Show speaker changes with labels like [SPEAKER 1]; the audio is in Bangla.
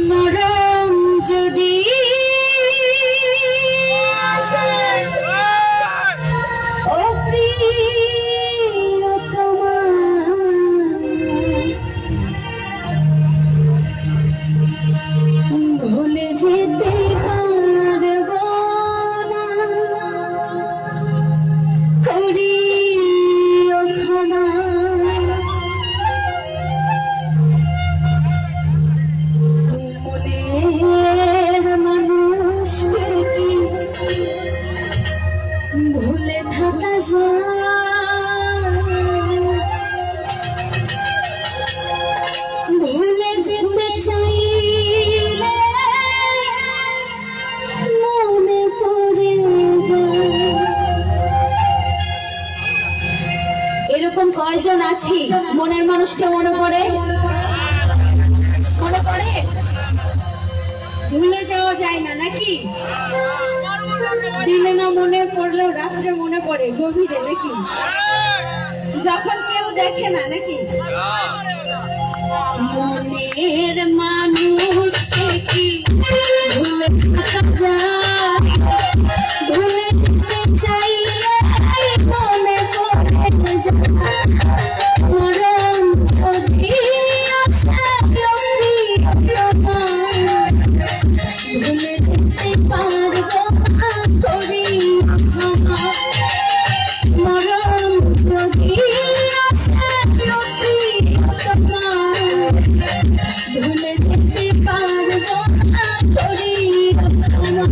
[SPEAKER 1] মরম যদি ও প্রিয়তমা ভুলে যেতে পারব না, করিও ক্ষমা। মনের মানুষকে কি ভুলে থাকা যায়? ভুলে যেতে চাইলে মনে পড়ে যায়। এরকম কয়জন আছি মনের মানুষকে মনে পড়ে? মনে পড়ে? ভুলে যাওয়া যায় না নাকি? দিনে না মনে পড়লেও রাত্রে মনে পড়ে, গভীরে নাকি? যখন কেউ দেখে না নাকি? মনের মানুষকে কি ভুলে থাকা যায়? ভুলে যেতে চাইলে মনে পড়ে যায়। মরণ যদি আসে প্রিয়তমা, ভুলে যেতে পারব না, করিও ক্ষমা। মরণ যদি আসে প্রিয়তমা, ভুলে যেতে পারব না, করিও ক্ষমা।